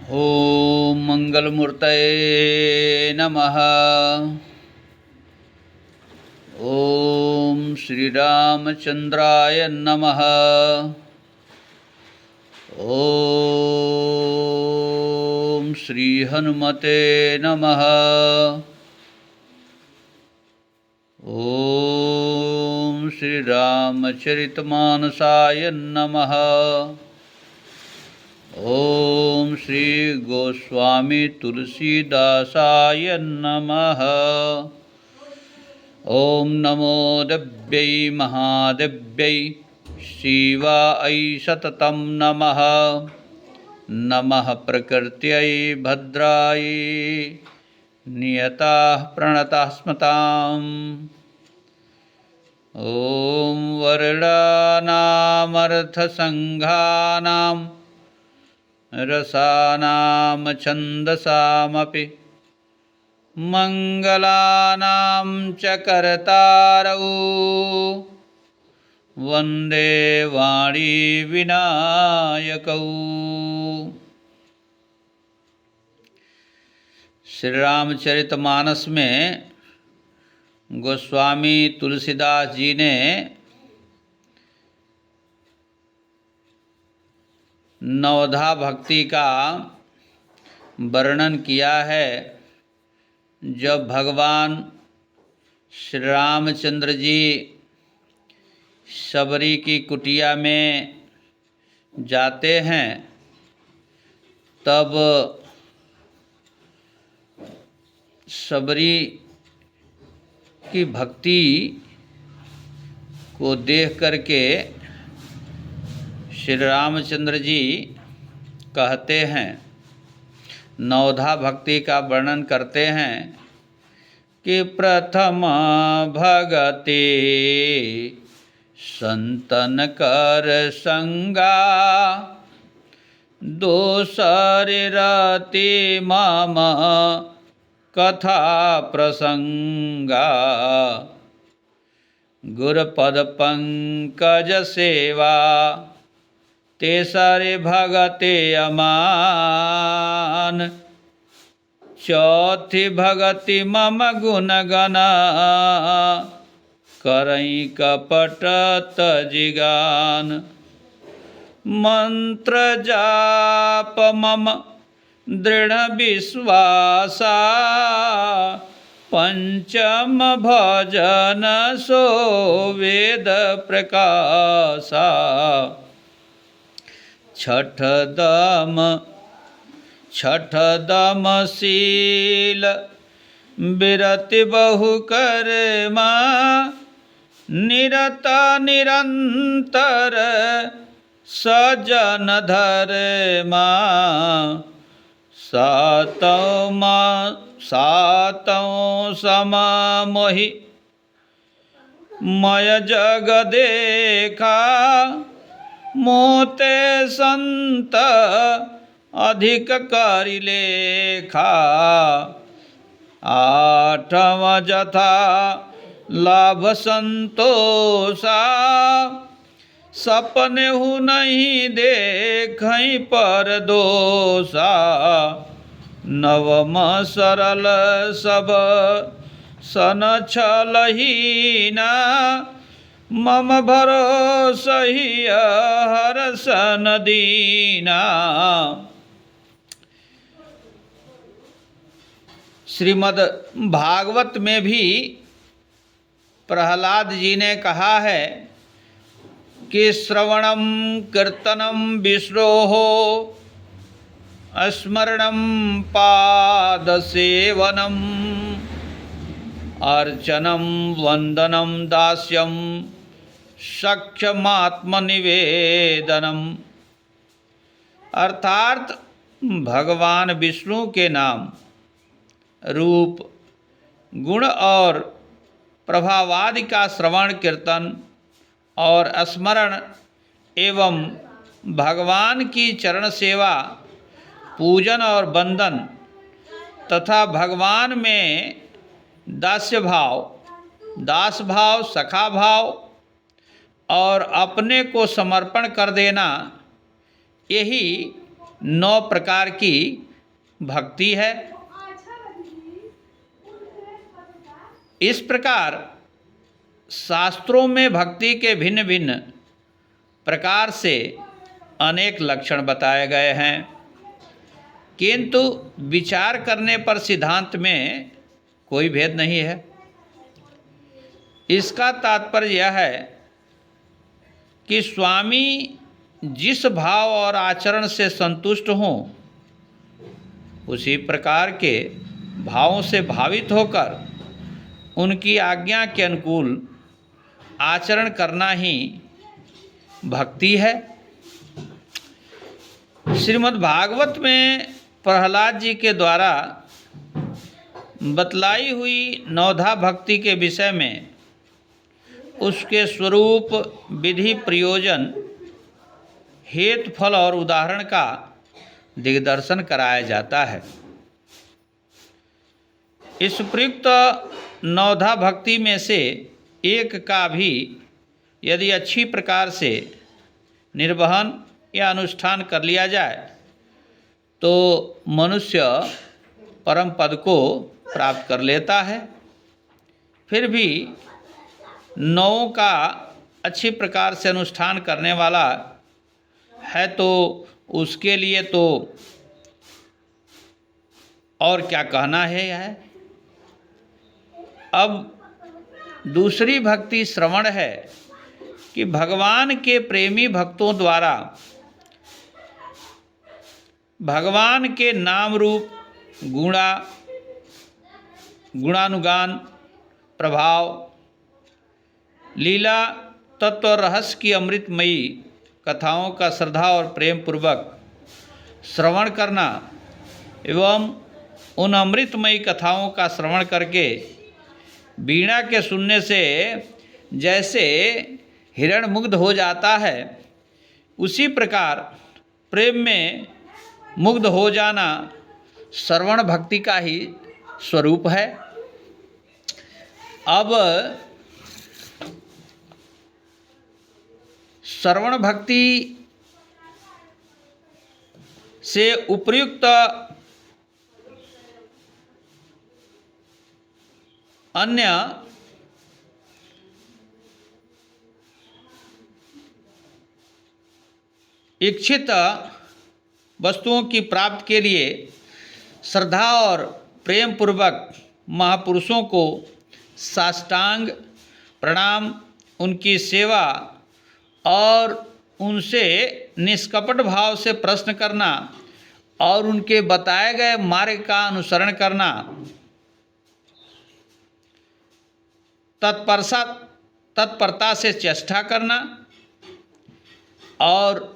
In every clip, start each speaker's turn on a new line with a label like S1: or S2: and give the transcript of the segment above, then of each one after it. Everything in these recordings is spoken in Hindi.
S1: ओम मंगलमूर्तये नमः। ओम श्री रामचंद्राय नमः। ओम श्री हनुमते नमः। ओम श्री रामचरितमानसाय नमः। ओम श्री गोस्वामी तुलसीदासाय नमः। ओम नमो देव्यै महादेव्यै शिवायै सततं नमः। नमः प्रकृत्यै भद्रायै नियताः प्रणताः स्मताम्। ओम वर्णानामर्थसंघानां रसानां छन्दसामपि मंगलानां च कर्तारौ वन्दे वाणी विनायकौ। श्री रामचरितमानस में गोस्वामी तुलसीदास जी ने नवधा भक्ति का वर्णन किया है। जब भगवान श्री रामचंद्र जी शबरी की कुटिया में जाते हैं तब शबरी की भक्ति को देख करके श्री रामचंद्र जी कहते हैं, नवधा भक्ति का वर्णन करते हैं कि प्रथम भगति संतन कर संगा दोसर रति मम कथा प्रसंगा गुरपद पंकज सेवा तेसरे भगते अमान चौथी भगति मम गुण गण करई कपट तजिगान मंत्र जाप मम दृढ़ विश्वासा पंचम भजन सो वेद प्रकाशा छठ दम शील विरति बहु कर्मा निरत निरंतर सजन धर्मा सातों सम मोहि मय जग देखा मोते संत अधिक करि लेखा आठव जथा लाभ संतोषा सपने हु नहीं देखई पर दोषा नवम सरल सब सन छलहीना मम भरोसा ही हर सन दीना। श्रीमद् भागवत में भी प्रहलाद जी ने कहा है कि श्रवणम कीर्तनम विष्णोः स्मरणम पाद सेवनम अर्चनम वंदनम दास्यम सख्यमात्मनिवेदनम। अर्थात भगवान विष्णु के नाम, रूप, गुण और प्रभावादि का श्रवण कीर्तन और स्मरण एवं भगवान की चरण सेवा, पूजन और वंदन तथा भगवान में दास्य भाव, दास भाव, सखा भाव और अपने को समर्पण कर देना, यही 9 प्रकार की भक्ति है। इस प्रकार शास्त्रों में भक्ति के भिन्न भिन्न प्रकार से अनेक लक्षण बताए गए हैं, किंतु विचार करने पर सिद्धांत में कोई भेद नहीं है। इसका तात्पर्य यह है कि स्वामी जिस भाव और आचरण से संतुष्ट हों, उसी प्रकार के भावों से भावित होकर उनकी आज्ञा के अनुकूल आचरण करना ही भक्ति है। श्रीमद् भागवत में प्रहलाद जी के द्वारा बतलाई हुई नवधा भक्ति के विषय में उसके स्वरूप, विधि, प्रयोजन, हेतु, फल और उदाहरण का दिग्दर्शन कराया जाता है। इस प्रयुक्त नवधा भक्ति में से एक का भी यदि अच्छी प्रकार से निर्वहन या अनुष्ठान कर लिया जाए तो मनुष्य परम पद को प्राप्त कर लेता है। फिर भी 9 का अच्छी प्रकार से अनुष्ठान करने वाला है तो उसके लिए तो और क्या कहना है यह। अब दूसरी भक्ति श्रवण है कि भगवान के प्रेमी भक्तों द्वारा भगवान के नाम रूप, गुणानुगान, प्रभाव, लीला, तत्व और रहस्य की अमृतमयी कथाओं का श्रद्धा और प्रेम पूर्वक श्रवण करना एवं उन अमृतमयी कथाओं का श्रवण करके वीणा के सुनने से जैसे हिरण मुग्ध हो जाता है, उसी प्रकार प्रेम में मुग्ध हो जाना श्रवण भक्ति का ही स्वरूप है। अब श्रवण भक्ति से उपर्युक्त अन्य इच्छित वस्तुओं की प्राप्ति के लिए श्रद्धा और प्रेम पूर्वक महापुरुषों को साष्टांग प्रणाम, उनकी सेवा और उनसे निष्कपट भाव से प्रश्न करना और उनके बताए गए मार्ग का अनुसरण करना, तत्परता से चेष्टा करना और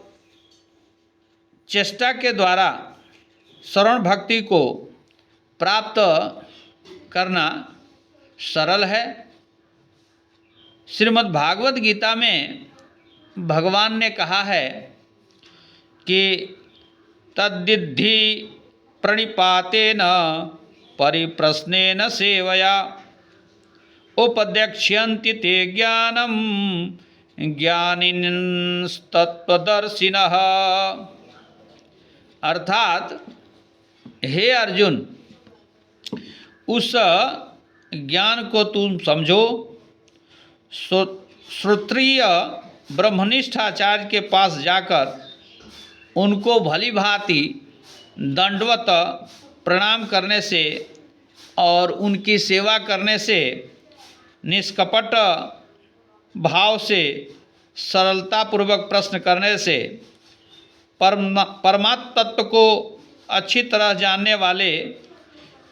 S1: चेष्टा के द्वारा श्रवण भक्ति को प्राप्त करना सरल है। श्रीमद् भागवत गीता में भगवान ने कहा है कि तद्विद्धि प्रणिपातेन परिप्रश्नेन सेवया उपदेक्ष्यन्ति ते ज्ञानम ज्ञानिनस्तत्त्वदर्शिनः। अर्थात हे अर्जुन, उस ज्ञान को तुम समझो। श्रोत्रिय ब्रह्मनिष्ठ आचार्य के पास जाकर उनको भली भांति दंडवत प्रणाम करने से और उनकी सेवा करने से, निष्कपट भाव से सरलतापूर्वक प्रश्न करने से, परमात्म तत्व को अच्छी तरह जानने वाले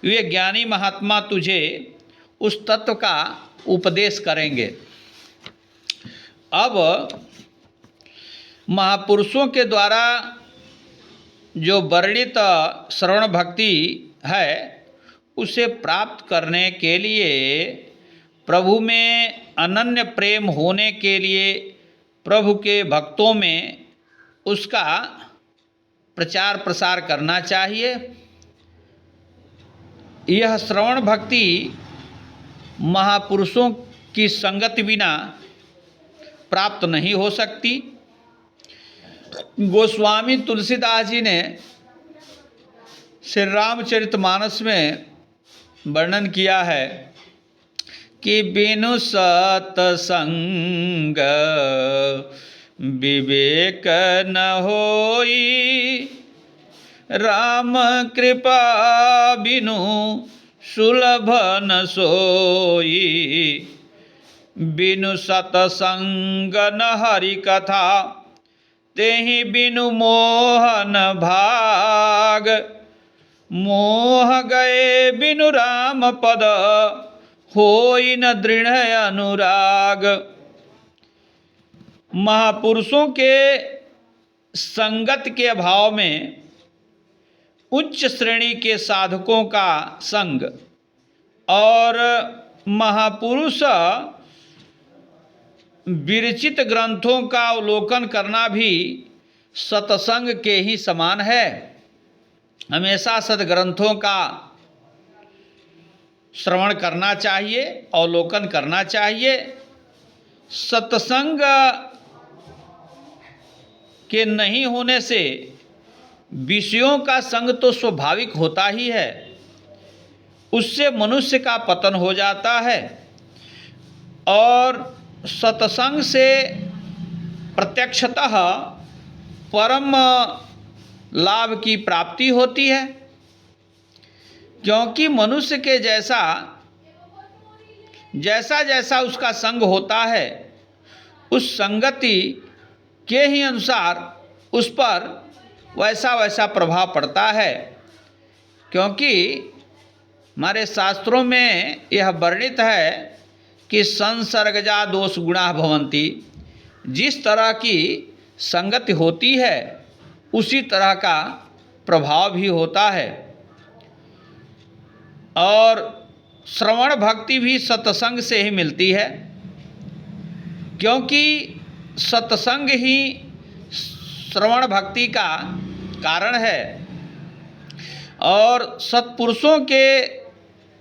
S1: वे ज्ञानी महात्मा तुझे उस तत्व का उपदेश करेंगे। अब महापुरुषों के द्वारा जो वर्णित श्रवण भक्ति है, उसे प्राप्त करने के लिए प्रभु में अनन्य प्रेम होने के लिए प्रभु के भक्तों में उसका प्रचार प्रसार करना चाहिए। यह श्रवण भक्ति महापुरुषों की संगति बिना प्राप्त नहीं हो सकती। गोस्वामी तुलसीदास जी ने श्री रामचरितमानस में वर्णन किया है कि बिनु सतसंग विवेक न होई, राम कृपा बिनु सुलभ न सोई। बिनु सतसंग न हरि कथा, तेहि बिनु मोहन भाग। मोह गए बिनु राम पद, होई न दृढ़ अनुराग। महापुरुषों के संगत के अभाव में उच्च श्रेणी के साधकों का संग और महापुरुष विरचित ग्रंथों का अवलोकन करना भी सत्संग के ही समान है। हमेशा सद्ग्रंथों का श्रवण करना चाहिए, अवलोकन करना चाहिए। सत्संग के नहीं होने से विषयों का संग तो स्वाभाविक होता ही है, उससे मनुष्य का पतन हो जाता है। और सत्संग से प्रत्यक्षतः परम लाभ की प्राप्ति होती है, क्योंकि मनुष्य के जैसा जैसा उसका संग होता है, उस संगति के ही अनुसार उस पर वैसा प्रभाव पड़ता है। क्योंकि हमारे शास्त्रों में यह वर्णित है कि संसर्गजा दोष गुणा भवन्ति। जिस तरह की संगति होती है उसी तरह का प्रभाव भी होता है। और श्रवण भक्ति भी सत्संग से ही मिलती है, क्योंकि सत्संग ही श्रवण भक्ति का कारण है। और सत्पुरुषों के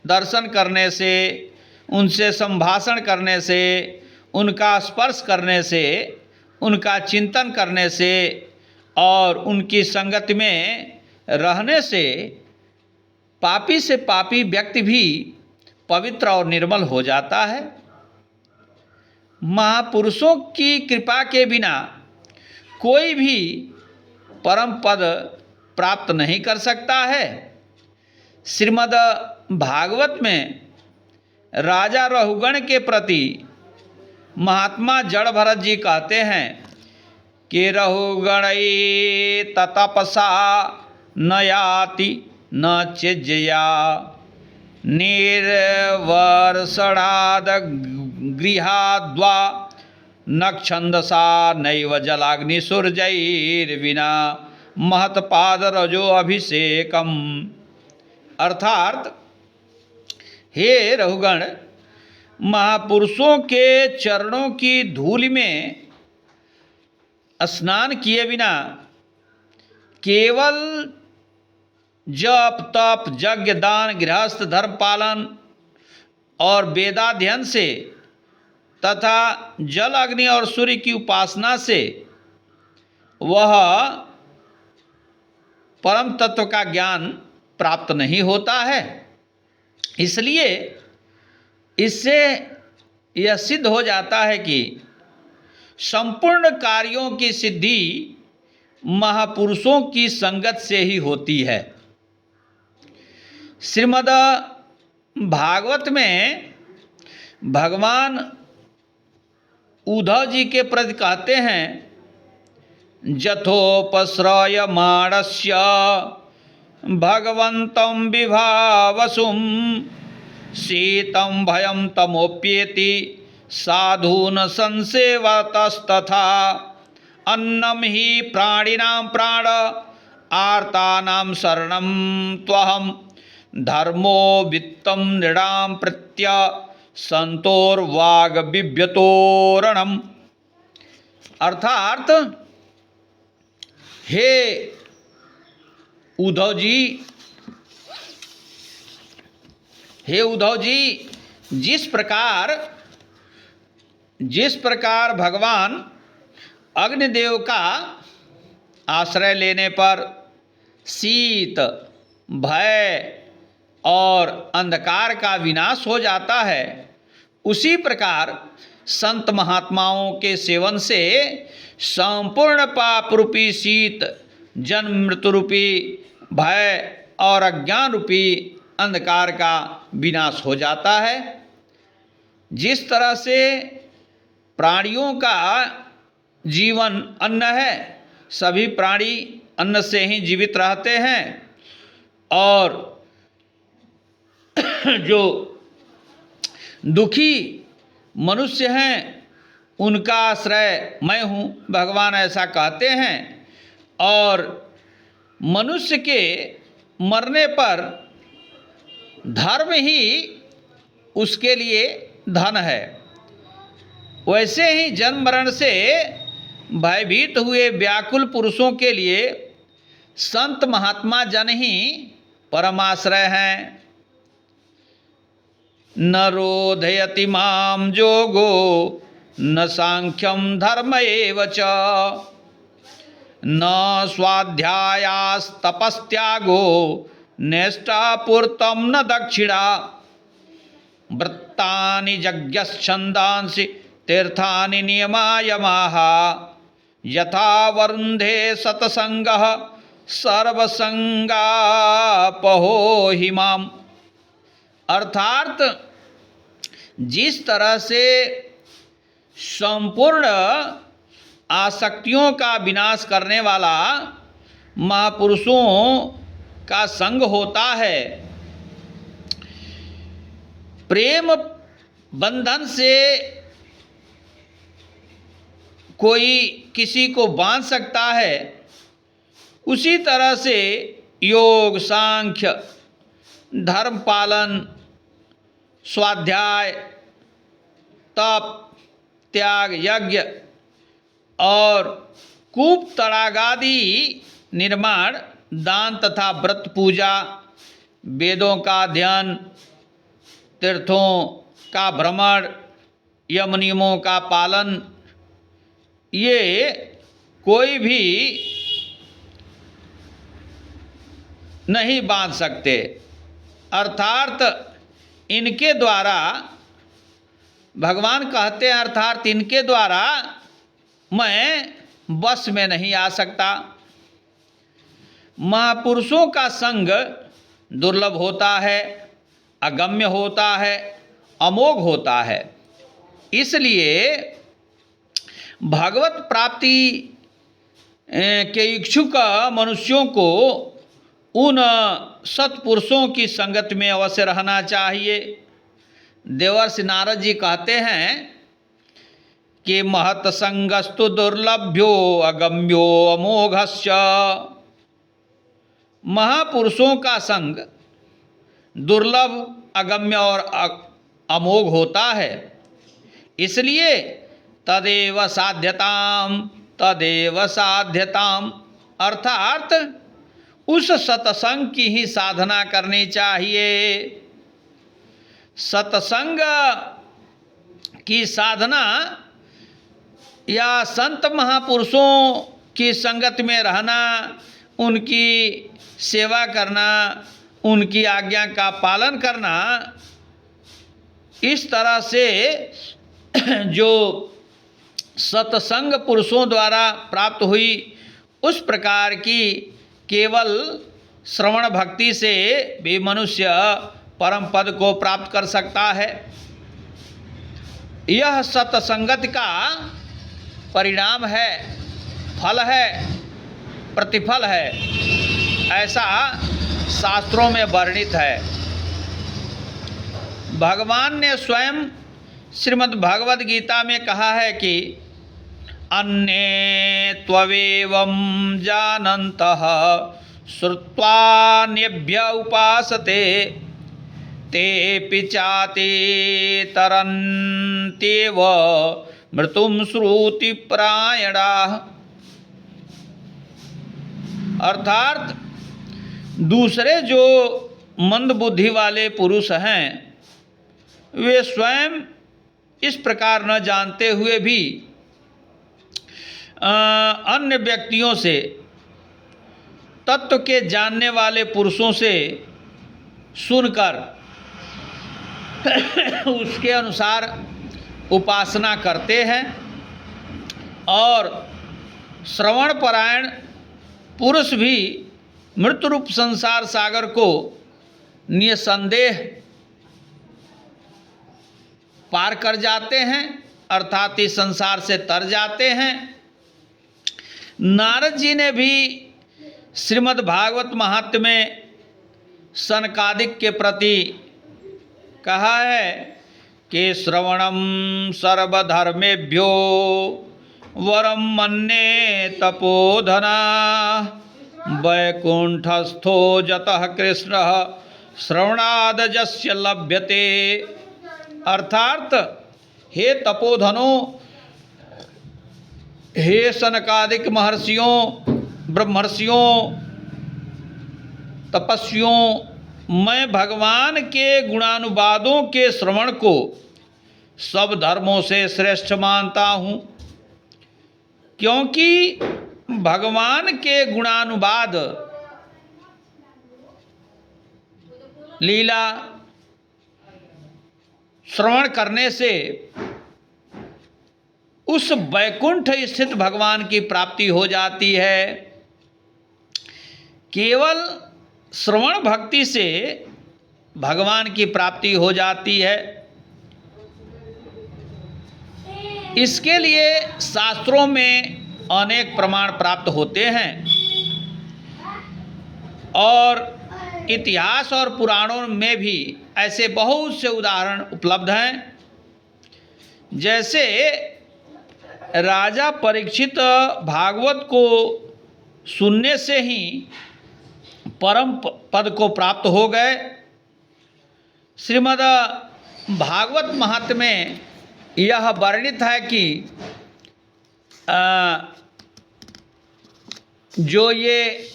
S1: दर्शन करने से, उनसे संभाषण करने से, उनका स्पर्श करने से, उनका चिंतन करने से और उनकी संगति में रहने से पापी से पापी व्यक्ति भी पवित्र और निर्मल हो जाता है। महापुरुषों की कृपा के बिना कोई भी परम पद प्राप्त नहीं कर सकता है। श्रीमद् भागवत में राजा रहुगण के प्रति महात्मा जड़ भरत जी कहते हैं कि रहुगणई ततपसा न याति न चिज्जया, निर्वर्षणाद गृहाद्वा नक्षन्दसा नैव जलाग्निसूर्जैर्विना महत्पाद रजो अभिषेकम। अर्थात हे रहुगण, महापुरुषों के चरणों की धूलि में स्नान किए बिना केवल जप तप यज्ञ दान गृहस्थ धर्म पालन और वेदाध्ययन से तथा जल अग्नि और सूर्य की उपासना से वह परम तत्व का ज्ञान प्राप्त नहीं होता है। इसलिए इससे यह सिद्ध हो जाता है कि संपूर्ण कार्यों की सिद्धि महापुरुषों की संगत से ही होती है। श्रीमद् भागवत में भगवान उद्धव जी के प्रति कहते हैं, जथोपश्रयमाणस्य भगवन्तं विभावसुं शीतं भयं तमोप्येति साधून् संसेवतस्तथा अन्नं हि प्राणिनां प्राण आर्तानां शरणं त्वहं धर्मो वित्तं नृणां प्रत्य संतोर्वाग बिभ्यतोरणम। अर्थात हे उद्धव जी, जिस प्रकार भगवान अग्निदेव का आश्रय लेने पर शीत, भय और अंधकार का विनाश हो जाता है, उसी प्रकार संत महात्माओं के सेवन से संपूर्ण पाप रूपी शीत, जन्म मृत्यु रूपी भय और अज्ञान रूपी अंधकार का विनाश हो जाता है। जिस तरह से प्राणियों का जीवन अन्न है, सभी प्राणी अन्न से ही जीवित रहते हैं, और जो दुखी मनुष्य हैं उनका आश्रय मैं हूँ, भगवान ऐसा कहते हैं। और मनुष्य के मरने पर धर्म ही उसके लिए धन है, वैसे ही जन्म मरण से भयभीत हुए व्याकुल पुरुषों के लिए संत महात्मा जन ही परमाश्रय हैं। न रोधयति मां जोगो न सांख्यम धर्म एव च न स्वाध्यायास्तपस्त्यागो नेष्टापूर्तम न दक्षिणा वृत्तानि यज्ञश्छन्दांसि तीर्थानि नियमायमाः यथा वरुन्धे सतसंगः सर्वसंगापहो हिमाम। अर्थात जिस तरह से संपूर्ण आसक्तियों का विनाश करने वाला महापुरुषों का संग होता है, प्रेम बंधन से कोई किसी को बांध सकता है, उसी तरह से योग, सांख्य, धर्म पालन, स्वाध्याय, तप, त्याग, यज्ञ और कूप तड़ागादि निर्माण, दान तथा व्रत पूजा, वेदों का अध्ययन, तीर्थों का भ्रमण, यम नियमों का पालन, ये कोई भी नहीं बांध सकते। अर्थात इनके द्वारा, भगवान कहते हैं, अर्थात इनके द्वारा मैं बस में नहीं आ सकता। महापुरुषों का संग दुर्लभ होता है, अगम्य होता है, अमोघ होता है। इसलिए भगवत प्राप्ति के इच्छुक मनुष्यों को उन सत्पुरुषों की संगत में अवश्य रहना चाहिए। देवर्षि नारद जी कहते हैं कि महत संगस्तु दुर्लभ्यो अगम्यो अमोघस्य। महापुरुषों का संग दुर्लभ, अगम्य और अमोघ होता है। इसलिए तदेव साध्यताम, अर्थात उस सत्संग की ही साधना करनी चाहिए। सत्संग की साधना या संत महापुरुषों की संगत में रहना, उनकी सेवा करना, उनकी आज्ञा का पालन करना, इस तरह से जो सत्संग पुरुषों द्वारा प्राप्त हुई, उस प्रकार की केवल श्रवण भक्ति से भी मनुष्य परम पद को प्राप्त कर सकता है। यह सत्संगत का परिणाम है, फल है, प्रतिफल है, ऐसा शास्त्रों में वर्णित है। भगवान ने स्वयं श्रीमद् भगवद गीता में कहा है कि अन्ये त्ववेवं जानन्तः श्रुत्वान्येभ्य उपासते तेऽपि चाति तरन्त्येव मृत्युं श्रुतिपरायणाः। अर्थात दूसरे जो मंद बुद्धि वाले पुरुष हैं, वे स्वयं इस प्रकार न जानते हुए भी अन्य व्यक्तियों से तत्व के जानने वाले पुरुषों से सुनकर उसके अनुसार उपासना करते हैं और श्रवण परायण पुरुष भी मृत्यु रूप संसार सागर को निसंदेह पार कर जाते हैं, अर्थात इस संसार से तर जाते हैं। नारद जी ने भी श्रीमद् भागवत महात्म्य में सनकादिक के प्रति कहा है कि श्रवणम सर्वधर्मेभ्यो वरम मन्ये तपोधना वैकुंठस्थो जतः कृष्ण श्रवणादजस्य लभ्यते। अर्थात हे तपोधनो, हे सनकादिक महर्षियों, ब्रह्मर्षियों, तपस्वियों, मैं भगवान के गुणानुवादों के श्रवण को सब धर्मों से श्रेष्ठ मानता हूँ, क्योंकि भगवान के गुणानुवाद लीला श्रवण करने से उस वैकुंठ स्थित भगवान की प्राप्ति हो जाती है। केवल श्रवण भक्ति से भगवान की प्राप्ति हो जाती है। इसके लिए शास्त्रों में अनेक प्रमाण प्राप्त होते हैं और इतिहास और पुराणों में भी ऐसे बहुत से उदाहरण उपलब्ध हैं। जैसे राजा परीक्षित भागवत को सुनने से ही परम पद को प्राप्त हो गए। श्रीमद् भागवत महात्म्य में यह वर्णित है कि जो ये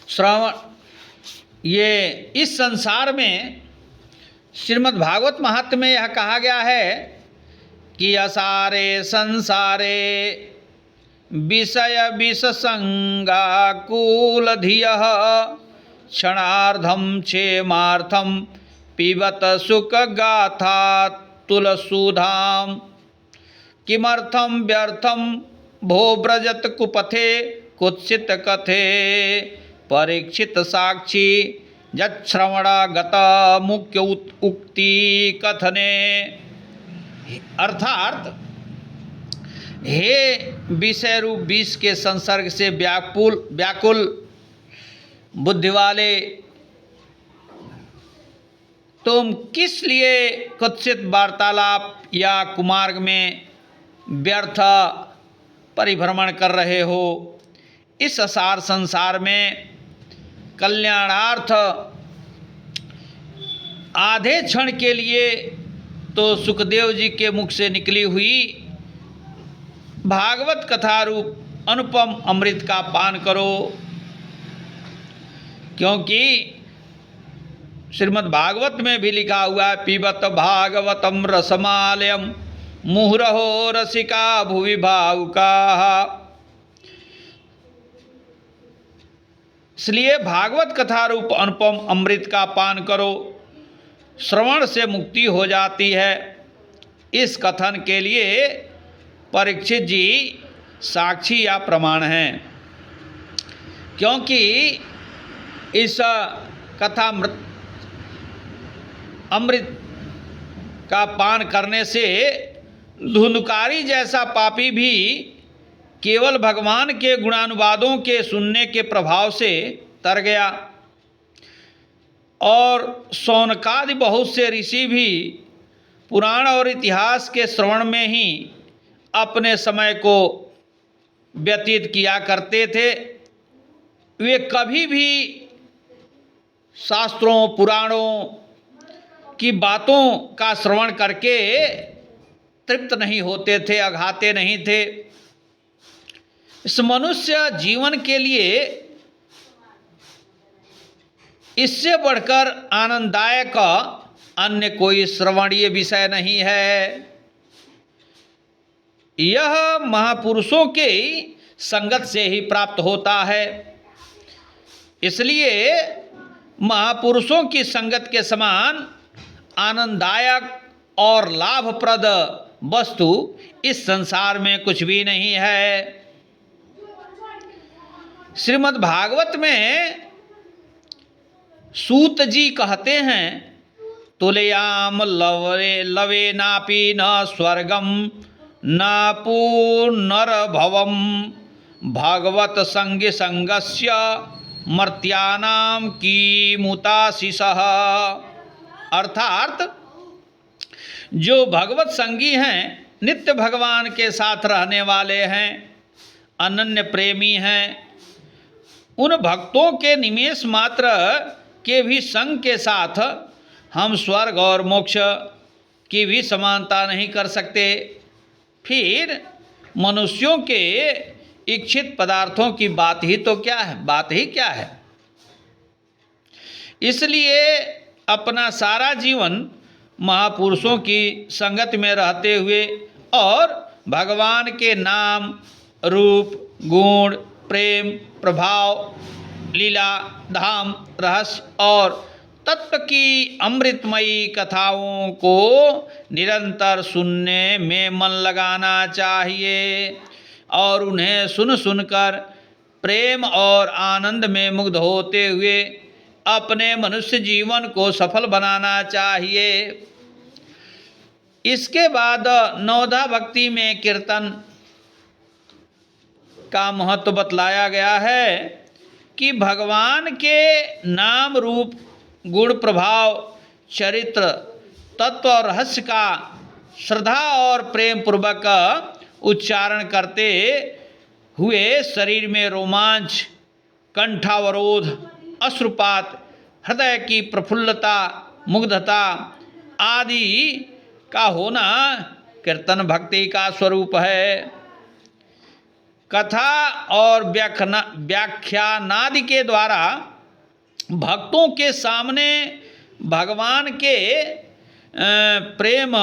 S1: श्रवण, ये इस संसार में श्रीमद् भागवत महात्म्य में यह कहा गया है कि असारे संसारे विषय विषसंगा कूलधियः क्षणार्धम क्षेमार्थम पिबत सुख गाथा तुलसूधाम किमर्थम व्यर्थम भो व्रजत कुपथे कुत्सित कथे परीक्षित साक्षी यश्रवणागत मुख्य उक्ति कथने। अर्थात हे विषय रूप विष के संसर्ग से व्याकुल बुद्धि वाले, तुम किस लिए कुत्सित वार्तालाप या कुमार्ग में व्यर्थ परिभ्रमण कर रहे हो। इस असार संसार में कल्याणार्थ आधे क्षण के लिए तो सुखदेव जी के मुख से निकली हुई भागवत कथा रूप अनुपम अमृत का पान करो, क्योंकि श्रीमद् भागवत में भी लिखा हुआ है पीबत भागवतम रसमालयम मुहुरहो रसिका भुवि भावुकाः। इसलिए भागवत कथा रूप अनुपम अमृत का पान करो, श्रवण से मुक्ति हो जाती है। इस कथन के लिए परीक्षित जी साक्षी या प्रमाण हैं, क्योंकि इस कथा अमृत का पान करने से धुंधकारी जैसा पापी भी केवल भगवान के गुणानुवादों के सुनने के प्रभाव से तर गया, और शौनकादि बहुत से ऋषि भी पुराण और इतिहास के श्रवण में ही अपने समय को व्यतीत किया करते थे। वे कभी भी शास्त्रों पुराणों की बातों का श्रवण करके तृप्त नहीं होते थे, अघाते नहीं थे। इस मनुष्य जीवन के लिए इससे बढ़कर आनंददायक अन्य कोई श्रवणीय विषय नहीं है। यह महापुरुषों के संगत से ही प्राप्त होता है। इसलिए महापुरुषों की संगत के समान आनंददायक और लाभप्रद वस्तु इस संसार में कुछ भी नहीं है। श्रीमद् भागवत में सूत जी कहते हैं, तुलयाम लवे नापि न स्वर्गम न पुनर्भवम भागवत संग संगस्य मर्त्यानाम कीमुताशिषः। अर्थात जो भगवत संगी हैं, नित्य भगवान के साथ रहने वाले हैं, अनन्य प्रेमी हैं, उन भक्तों के निमेष मात्र के भी संग के साथ हम स्वर्ग और मोक्ष की भी समानता नहीं कर सकते। फिर मनुष्यों के इच्छित पदार्थों की बात ही तो क्या है, बात ही क्या है। इसलिए अपना सारा जीवन महापुरुषों की संगत में रहते हुए और भगवान के नाम, रूप, गुण, प्रेम, प्रभाव, लीला, धाम, रहस्य और तत्व की अमृतमयी कथाओं को निरंतर सुनने में मन लगाना चाहिए और उन्हें सुन सुनकर प्रेम और आनंद में मुग्ध होते हुए अपने मनुष्य जीवन को सफल बनाना चाहिए। इसके बाद नवधा भक्ति में कीर्तन का महत्व बतलाया गया है कि भगवान के नाम, रूप, गुण, प्रभाव, चरित्र, तत्व और रहस्य का श्रद्धा और प्रेम पूर्वक उच्चारण करते हुए शरीर में रोमांच, कंठावरोध, अश्रुपात, हृदय की प्रफुल्लता, मुग्धता आदि का होना कीर्तन भक्ति का स्वरूप है। कथा और व्याख्यानादि के द्वारा भक्तों के सामने भगवान के प्रेम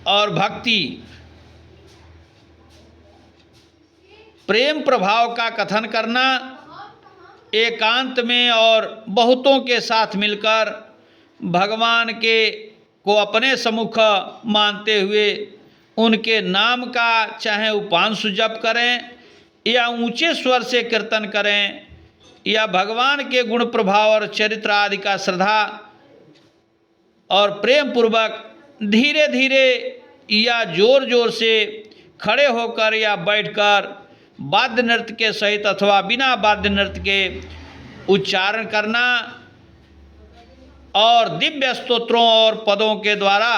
S1: और भक्ति, प्रेम प्रभाव का कथन करना, एकांत में और बहुतों के साथ मिलकर भगवान के को अपने सम्मुख मानते हुए उनके नाम का चाहे उपांशु जप करें या ऊंचे स्वर से कीर्तन करें या भगवान के गुण, प्रभाव और चरित्र आदि का श्रद्धा और प्रेम पूर्वक धीरे धीरे या जोर जोर से खड़े होकर या बैठकर वाद्य नृत्य के सहित अथवा बिना वाद्य नृत्य के उच्चारण करना और दिव्य स्तोत्रों और पदों के द्वारा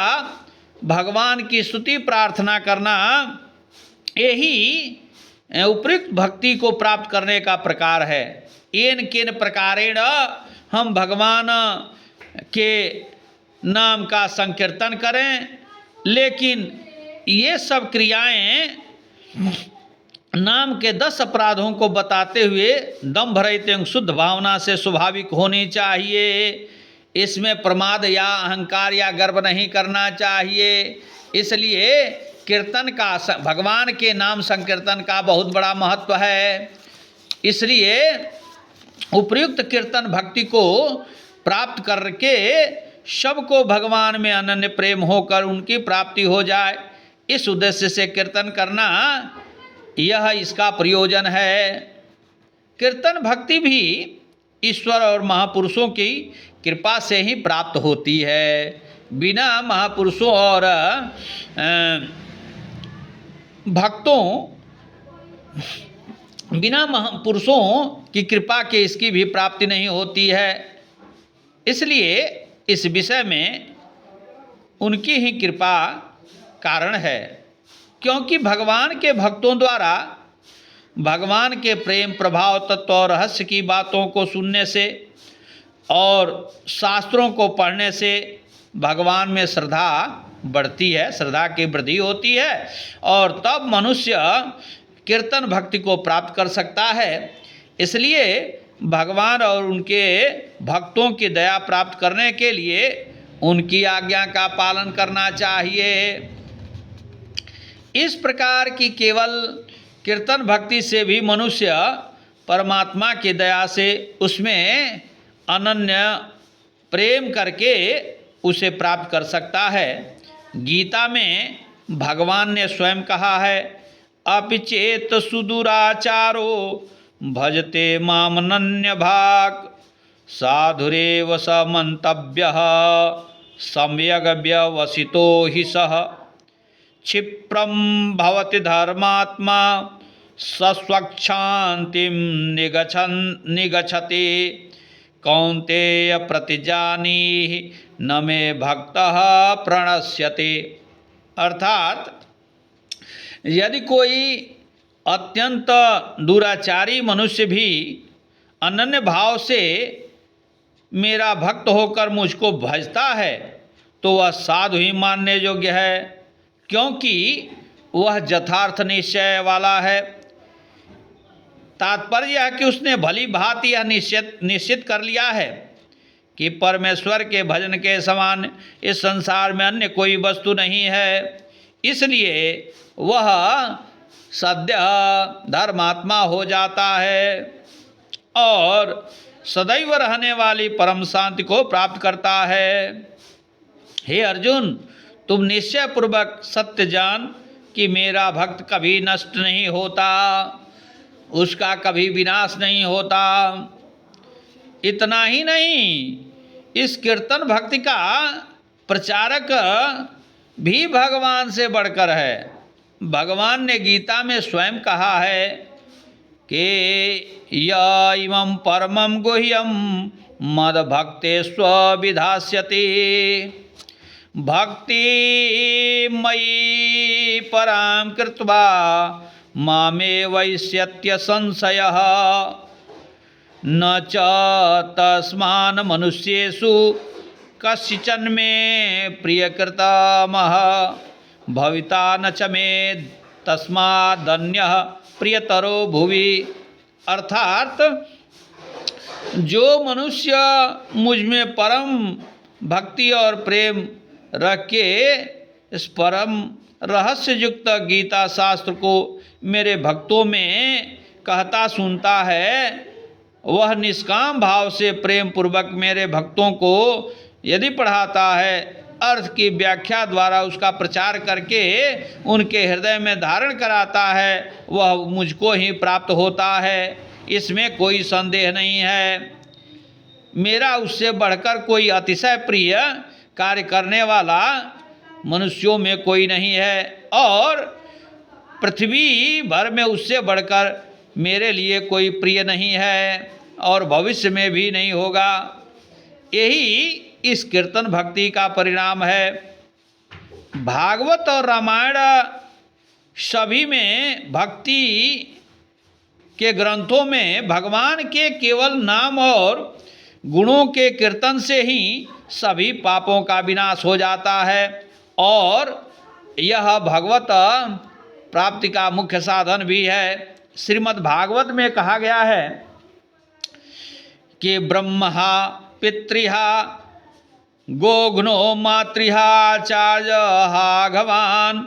S1: भगवान की स्तुति प्रार्थना करना, यही उपयुक्त भक्ति को प्राप्त करने का प्रकार है। येन केन प्रकारेण हम भगवान के नाम का संकीर्तन करें, लेकिन ये सब क्रियाएं नाम के 10 अपराधों को बताते हुए दंभ रहित एवं शुद्ध भावना से स्वाभाविक होनी चाहिए। इसमें प्रमाद या अहंकार या गर्व नहीं करना चाहिए। इसलिए कीर्तन का, भगवान के नाम संकीर्तन का बहुत बड़ा महत्व है। इसलिए उपयुक्त कीर्तन भक्ति को प्राप्त करके सबको भगवान में अनन्य प्रेम होकर उनकी प्राप्ति हो जाए, इस उद्देश्य से कीर्तन करना, यह इसका प्रयोजन है। कीर्तन भक्ति भी ईश्वर और महापुरुषों की कृपा से ही प्राप्त होती है। बिना महापुरुषों और भक्तों, बिना महापुरुषों की कृपा के इसकी भी प्राप्ति नहीं होती है। इसलिए इस विषय में उनकी ही कृपा कारण है, क्योंकि भगवान के भक्तों द्वारा भगवान के प्रेम, प्रभाव, तत्व और रहस्य की बातों को सुनने से और शास्त्रों को पढ़ने से भगवान में श्रद्धा बढ़ती है, श्रद्धा की वृद्धि होती है और तब मनुष्य कीर्तन भक्ति को प्राप्त कर सकता है। इसलिए भगवान और उनके भक्तों की दया प्राप्त करने के लिए उनकी आज्ञा का पालन करना चाहिए। इस प्रकार की केवल कीर्तन भक्ति से भी मनुष्य परमात्मा की दया से उसमें अनन्य प्रेम करके उसे प्राप्त कर सकता है। गीता में भगवान ने स्वयं कहा है, अपिचेत सुदुराचारो भजते मामनन्य भाग साधुरेव स मंतव्यः सम्यग् व्यवसितो हि सः क्षिप्रं भवति धर्मात्मा सस्वक्षान्तिं निगच्छति कौन्तेय प्रतिजानीहि न मे भक्तः प्रणश्यते। अर्थात यदि कोई अत्यंत दुराचारी मनुष्य भी अनन्य भाव से मेरा भक्त होकर मुझको भजता है तो वह साधु ही मानने योग्य है, क्योंकि वह यथार्थ निश्चय वाला है। तात्पर्य है कि उसने भली भांति यह निश्चित कर लिया है कि परमेश्वर के भजन के समान इस संसार में अन्य कोई वस्तु नहीं है, इसलिए वह सद्य धर्मात्मा हो जाता है और सदैव रहने वाली परम शांति को प्राप्त करता है। हे अर्जुन, तुम निश्चय पूर्वक सत्य जान कि मेरा भक्त कभी नष्ट नहीं होता, उसका कभी विनाश नहीं होता। इतना ही नहीं, इस कीर्तन भक्ति का प्रचारक भी भगवान से बढ़कर है। भगवान ने गीता में स्वयं कहा है कि य इमं परमं गुह्यं मद भक्ते स्वविधास्यति भक्ति मयि परां कृत्वा मामे वैष्यत्य संशयः न च तस्मान् मनुष्येषु कश्चिन् मे प्रियकृतमः भविता न च मे तस्मादन्यः प्रियतरो भुवि। अर्थात जो मनुष्य मुझ में परम भक्ति और प्रेम रख के इस परम रहस्य युक्त गीता शास्त्र को मेरे भक्तों में कहता सुनता है, वह निष्काम भाव से प्रेम पूर्वक मेरे भक्तों को यदि पढ़ाता है, अर्थ की व्याख्या द्वारा उसका प्रचार करके उनके हृदय में धारण कराता है, वह मुझको ही प्राप्त होता है, इसमें कोई संदेह नहीं है। मेरा उससे बढ़कर कोई अतिशय प्रिय कार्य करने वाला मनुष्यों में कोई नहीं है और पृथ्वी भर में उससे बढ़कर मेरे लिए कोई प्रिय नहीं है और भविष्य में भी नहीं होगा। यही इस कीर्तन भक्ति का परिणाम है। भागवत और रामायण सभी में भक्ति के ग्रंथों में भगवान के केवल नाम और गुणों के कीर्तन से ही सभी पापों का विनाश हो जाता है और यह भगवत प्राप्ति का मुख्य साधन भी है। श्रीमद् भागवत में कहा गया है कि ब्रह्मा पितृहा गोघ्नो मातृहा चार्यहाघवान्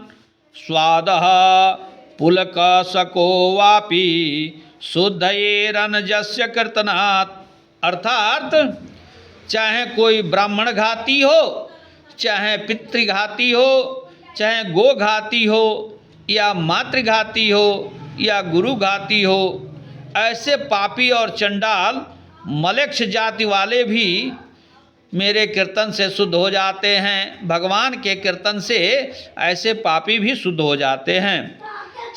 S1: स्वादः पुलकसको वापि शुद्धयेरनजस्य कीर्तनात्। अर्थात चाहे कोई ब्राह्मण घाती हो, चाहे पितृघाती हो, चाहे गो घाती हो या मातृघाती हो या गुरु घाती हो, ऐसे पापी और चंडाल मलेच्छ जाति वाले भी मेरे कीर्तन से शुद्ध हो जाते हैं। भगवान के कीर्तन से ऐसे पापी भी शुद्ध हो जाते हैं।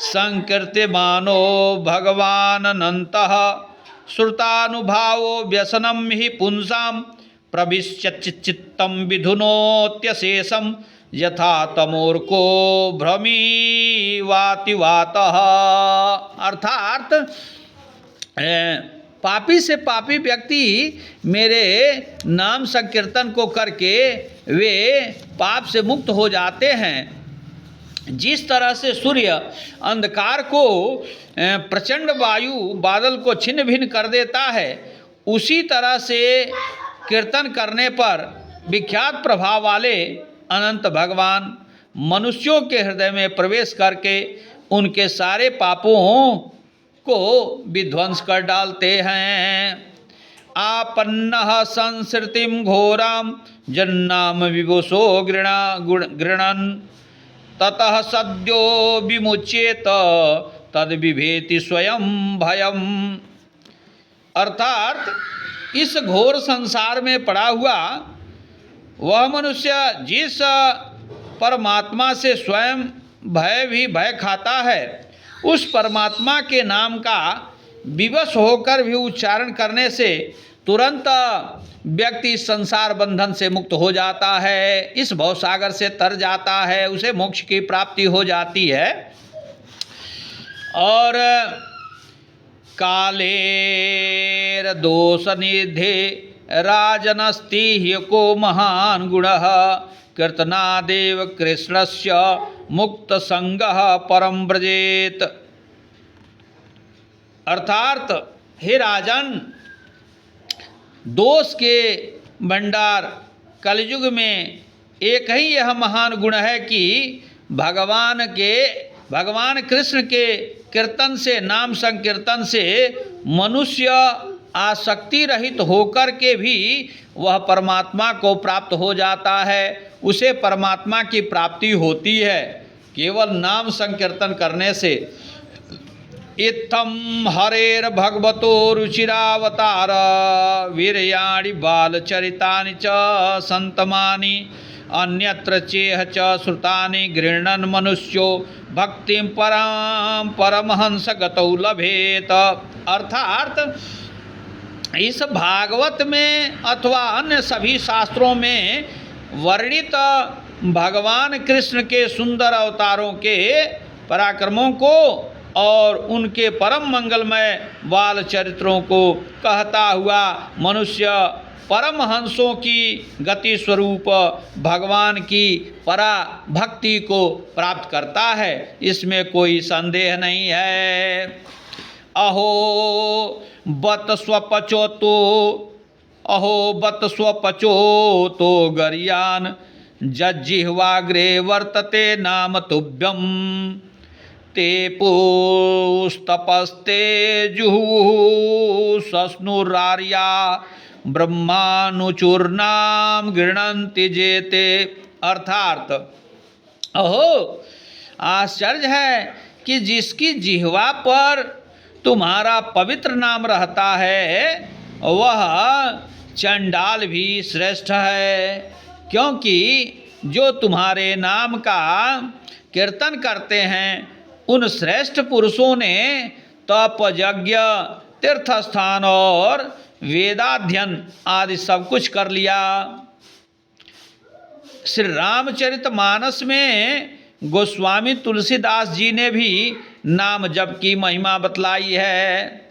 S1: संकीर्त्यमानो भगवान अनंतः श्रुतानुभावो व्यसनम ही पुंसां प्रविश्य चित्तं विधुनोत्यशेषं यथा तमोर्को भ्रमीवाति वातः। अर्थात पापी से पापी व्यक्ति मेरे नाम संकीर्तन को करके वे पाप से मुक्त हो जाते हैं। जिस तरह से सूर्य अंधकार को प्रचंड वायु बादल को छिन्न भिन्न कर देता है, उसी तरह से कीर्तन करने पर विख्यात प्रभाव वाले अनंत भगवान मनुष्यों के हृदय में प्रवेश करके उनके सारे पापों को विध्वंस कर डालते हैं। आपन्नः संसृतिम घोराम जन्नाम विभुषो गृणन् ततः सद्यो विमुच्येत तद विभेति स्वयं भयम। अर्थात इस घोर संसार में पड़ा हुआ वह मनुष्य जिस परमात्मा से स्वयं भय खाता है, उस परमात्मा के नाम का विवश होकर भी उच्चारण करने से तुरंत व्यक्ति संसार बंधन से मुक्त हो जाता है, इस भवसागर से तर जाता है, उसे मोक्ष की प्राप्ति हो जाती है। और कालेर दोष निधे राजनस्ति ह्यको महान गुणः कीर्तनादेव कृष्णस्य मुक्त संगः परम व्रजेत। अर्थात हे राजन, दोष के भंडार कलयुग में एक ही यह महान गुण है कि भगवान कृष्ण के कीर्तन से, नाम संकीर्तन से मनुष्य आसक्ति रहित होकर के भी वह परमात्मा को प्राप्त हो जाता है, उसे परमात्मा की प्राप्ति होती है केवल नाम संकीर्तन करने से। इत्थम हरेर भगवतो रुचिरावतार वीर्याणि बालचरितानि च संतमानि अन्यत्र चेह च श्रुतानि गृह्णन् मनुष्यो भक्तिं परमहंस गतौ लभेत। अर्थात इस भागवत में अथवा अन्य सभी शास्त्रों में वर्णित भगवान कृष्ण के सुंदर अवतारों के पराक्रमों को और उनके परम मंगलमय बाल चरित्रों को कहता हुआ मनुष्य परमहंसों की गति स्वरूप भगवान की परा भक्ति को प्राप्त करता है, इसमें कोई संदेह नहीं है। अहो बत स्वपचो तो गर्यान जज्जिह्वाग्रे वर्तते नाम तुभ्यम ते पुस्तपस्ते जुहुः सस्नुरार्या ब्रह्मानुचूर्णाम गृह्णन्ति जेते। अर्थात अहो आश्चर्य है कि जिसकी जिह्वा पर तुम्हारा पवित्र नाम रहता है वह चंडाल भी श्रेष्ठ है, क्योंकि जो तुम्हारे नाम का कीर्तन करते हैं उन श्रेष्ठ पुरुषों ने तप, यज्ञ, तीर्थ स्थान और वेदाध्ययन आदि सब कुछ कर लिया। श्री रामचरितमानस में गोस्वामी तुलसीदास जी ने भी नाम जप की महिमा बतलाई है।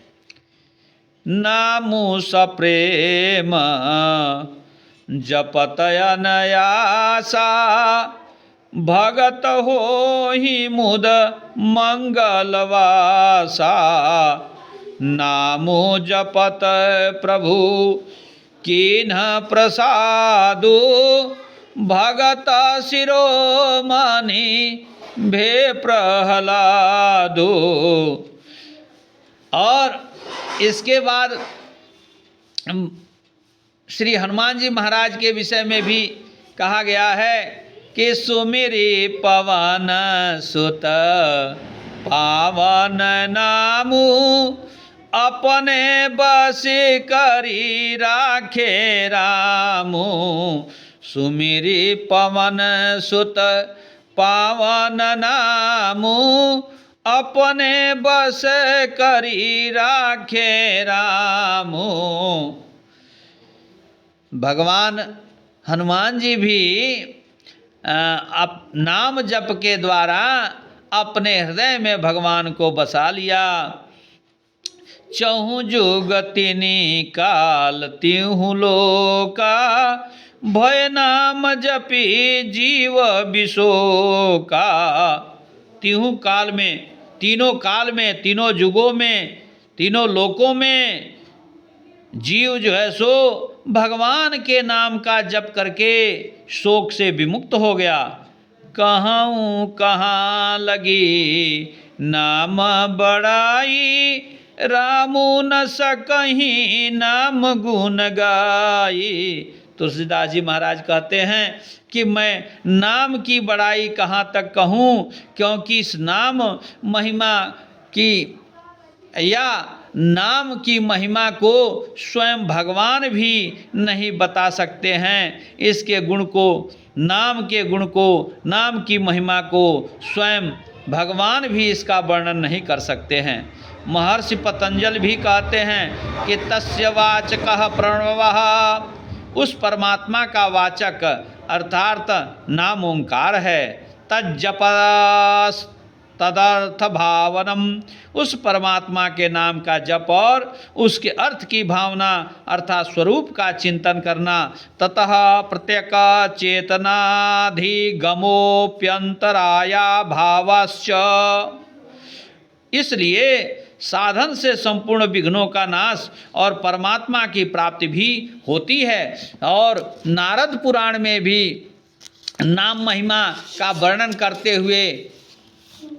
S1: नामु सप्रेम जपत अनयासा भगत होहि मुद मंगलवासा। नामो जपत प्रभु कीन्ह प्रसादु भगत शिरोमणि भे प्रहलादो। और इसके बाद श्री हनुमान जी महाराज के विषय में भी कहा गया है कि सुमिरि पवन सुत पावन नामु अपने बस करी राखे रामू। सुमिरि पवन सुत पावन नामु अपने बस करी राखे रामू। भगवान हनुमान जी भी नाम जप के द्वारा अपने हृदय में भगवान को बसा लिया। चहु जुग तिनि काल तिहु लोका भय नाम जपी जीव विशोका। तिहु काल में, तीनों काल में, तीनों युगों में, तीनों लोकों में जीव जो है सो भगवान के नाम का जप करके शोक से विमुक्त हो गया। कहूँ कहाँ लगी नाम बड़ाई रामू न सकहीं नाम गुण गाई। तुलसीदास जी महाराज कहते हैं कि मैं नाम की बड़ाई कहाँ तक कहूँ, क्योंकि इस नाम महिमा की या नाम की महिमा को स्वयं भगवान भी नहीं बता सकते हैं। इसके गुण को, नाम के गुण को, नाम की महिमा को स्वयं भगवान भी इसका वर्णन नहीं कर सकते हैं। महर्षि पतंजलि भी कहते हैं कि तस्य वाचकः प्रणवः, उस परमात्मा का वाचक अर्थात नाम ओंकार है। तज्जपस् तदर्थ भावनम, उस परमात्मा के नाम का जप और उसके अर्थ की भावना अर्थात स्वरूप का चिंतन करना। ततः प्रत्यक चेतनाधिगमोप्यंतराया भावश्च, इसलिए साधन से संपूर्ण विघ्नों का नाश और परमात्मा की प्राप्ति भी होती है। और नारद पुराण में भी नाम महिमा का वर्णन करते हुए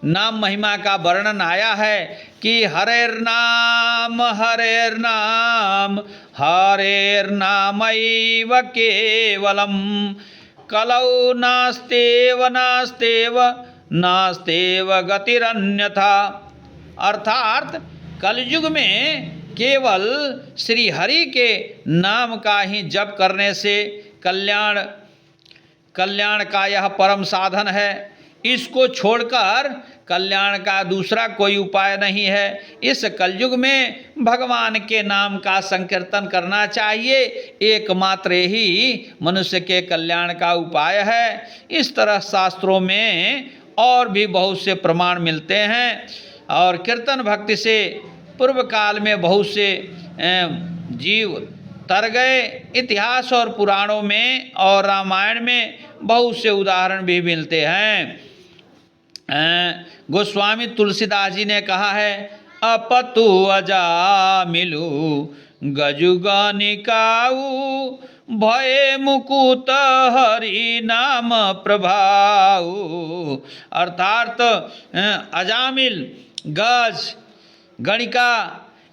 S1: नाम महिमा का वर्णन आया है कि हरेर्नाम हरेर्नाम हरेर्नामैव केवलम कलौ नास्तेव नास्तेव नास्तेव गतिरन्यथा। अर्थात कलयुग में केवल श्री हरि के नाम का ही जप करने से कल्याण का यह परम साधन है। इसको छोड़कर कल्याण का दूसरा कोई उपाय नहीं है। इस कलयुग में भगवान के नाम का संकीर्तन करना चाहिए, एकमात्र ही मनुष्य के कल्याण का उपाय है। इस तरह शास्त्रों में और भी बहुत से प्रमाण मिलते हैं। और कीर्तन भक्ति से पूर्व काल में बहुत से जीव तर गए। इतिहास और पुराणों में और रामायण में बहुत से उदाहरण भी मिलते हैं। गोस्वामी तुलसीदास जी ने कहा है, अपतु अजामिलु गजुगनिकाऊ भय मुकुत हरि नाम प्रभाऊ। अर्थात अजामिल, गज, गणिका,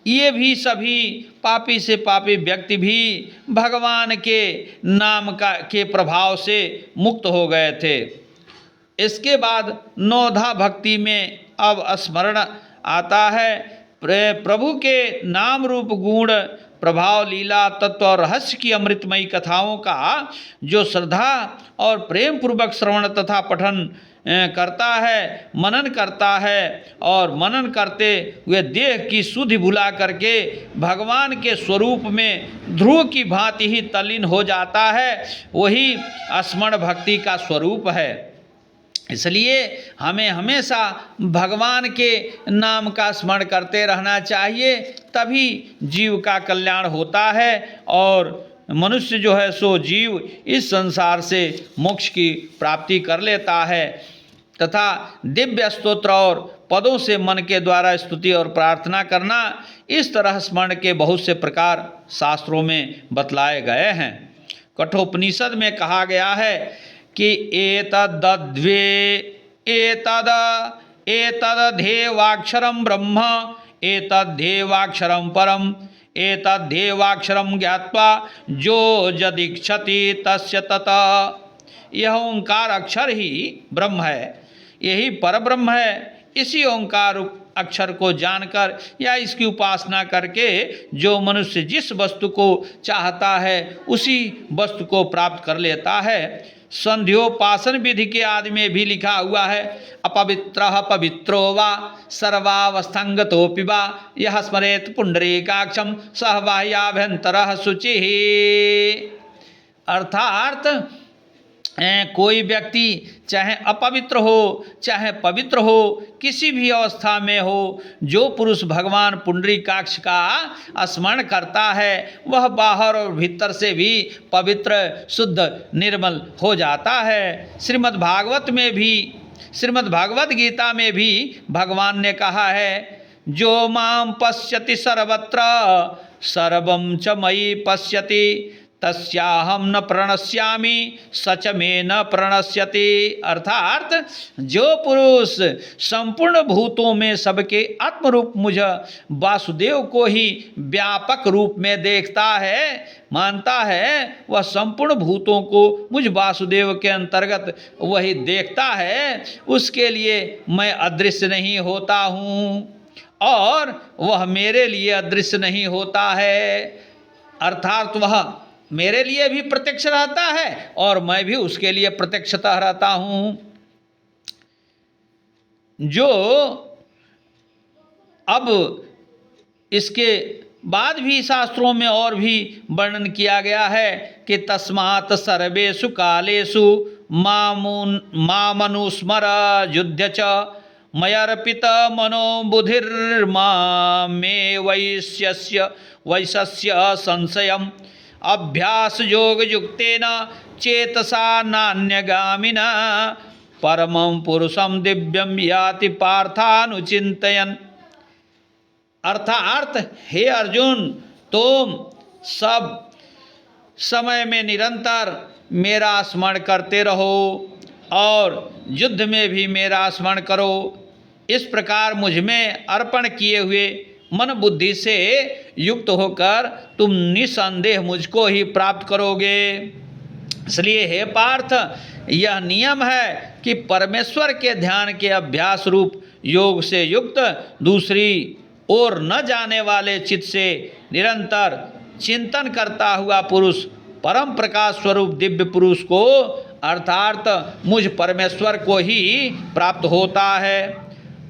S1: ये भी सभी पापी से पापी व्यक्ति भी भगवान के नाम के प्रभाव से मुक्त हो गए थे। इसके बाद नौधा भक्ति में अब स्मरण आता है प्रभु के नाम रूप गुण प्रभाव लीला तत्व और रहस्य की अमृतमयी कथाओं का जो श्रद्धा और प्रेम पूर्वक श्रवण तथा पठन करता है, मनन करता है और मनन करते हुए देह की शुद्धि भुला करके भगवान के स्वरूप में ध्रुव की भांति ही तल्लीन हो जाता है, वही स्मरण भक्ति का स्वरूप है। इसलिए हमें हमेशा भगवान के नाम का स्मरण करते रहना चाहिए, तभी जीव का कल्याण होता है और मनुष्य जो है सो जीव इस संसार से मोक्ष की प्राप्ति कर लेता है। तथा दिव्य स्तोत्र और पदों से मन के द्वारा स्तुति और प्रार्थना करना, इस तरह स्मरण के बहुत से प्रकार शास्त्रों में बतलाए गए हैं। कठोपनिषद में कहा गया है कि एतदेवाक्षरं ब्रह्म एतदेवाक्षरं परम एतदेवाक्षरं ज्ञात्वा जो यदीक्षति तस्य तत। यह ओंकार अक्षर ही ब्रह्म है, यही परब्रह्म है। इसी ओंकार अक्षर को जानकर या इसकी उपासना करके जो मनुष्य जिस वस्तु को चाहता है उसी वस्तु को प्राप्त कर लेता है। संध्योपासन विधि के आदि में भी लिखा हुआ है, अपवित्रः पवित्रो वा सर्वावस्थंगतोऽपि वा यः स्मरेत् पुंडरीकाक्षं सः बाह्याभ्यन्तरः शुचिः। अर्थात कोई व्यक्ति चाहे अपवित्र हो चाहे पवित्र हो, किसी भी अवस्था में हो, जो पुरुष भगवान पुंडरीकाक्ष का स्मरण करता है वह बाहर और भीतर से भी पवित्र शुद्ध निर्मल हो जाता है। श्रीमद् भागवत गीता में भी भगवान ने कहा है, जो मां पश्यति सर्वत्र सर्वं च मयि पश्यति तस्याहम न प्रणश्यामि सच में न प्रणश्यति। अर्थात जो पुरुष संपूर्ण भूतों में सबके आत्मरूप मुझ वासुदेव को ही व्यापक रूप में देखता है, मानता है, वह संपूर्ण भूतों को मुझ वासुदेव के अंतर्गत वही देखता है, उसके लिए मैं अदृश्य नहीं होता हूँ और वह मेरे लिए अदृश्य नहीं होता है। अर्थात वह मेरे लिए भी प्रत्यक्ष रहता है और मैं भी उसके लिए प्रत्यक्षतः रहता हूँ। जो अब इसके बाद भी शास्त्रों में और भी वर्णन किया गया है कि तस्मात् सर्वेषु कालेषु मामनुस्मर युध्य च मयर्पित मनोबुधिर्मा मे वैश्यस्य संशयम् अभ्यास योग युक्तेन चेतसा नान्यगामिना परमं पुरुषं दिव्यं याति पार्थानुचिन्तयन्। अर्थात हे अर्जुन, तुम सब समय में निरंतर मेरा स्मरण करते रहो और युद्ध में भी मेरा स्मरण करो। इस प्रकार मुझ में अर्पण किए हुए मन बुद्धि से युक्त होकर तुम निसंदेह मुझको ही प्राप्त करोगे। इसलिए हे पार्थ, यह नियम है कि परमेश्वर के ध्यान के अभ्यास रूप योग से युक्त दूसरी ओर न जाने वाले चित्त से निरंतर चिंतन करता हुआ पुरुष परम प्रकाश स्वरूप दिव्य पुरुष को अर्थात मुझ परमेश्वर को ही प्राप्त होता है।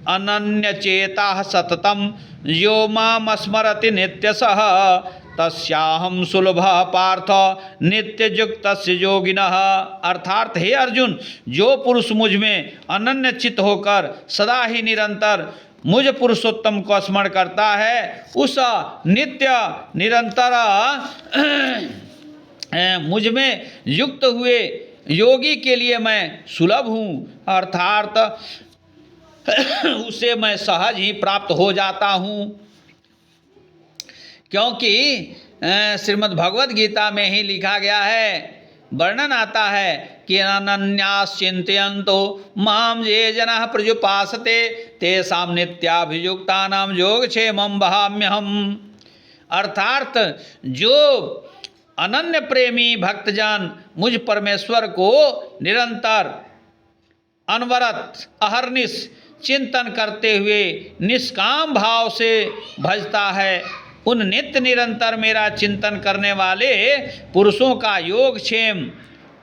S1: अनन्य चेता सततम यो माम स्मरति नित्यशः तस्याहम सुलभ पार्थ नित्ययुक्तस्य योगिनः। अर्थात हे अर्जुन, जो पुरुष मुझ में अनन्य चित्त होकर सदा ही निरंतर मुझ पुरुषोत्तम को स्मरण करता है, उस नित्य निरंतर मुझ में युक्त हुए योगी के लिए मैं सुलभ हूँ। अर्थात उसे मैं सहज ही प्राप्त हो जाता हूँ, क्योंकि श्रीमद् भगवद गीता में ही लिखा गया है, वर्णन आता है कि अनन्याश्चिन्तयन्तो माम ये जनः पर्युपासते तेषां नित्याभियुक्तानां योगक्षेमं वहाम्यहम्। अर्थात जो अनन्य प्रेमी भक्तजन मुझ परमेश्वर को निरंतर अनवरत अहर्निश चिंतन करते हुए निष्काम भाव से भजता है, उन नित्य निरंतर मेरा चिंतन करने वाले पुरुषों का योगक्षेम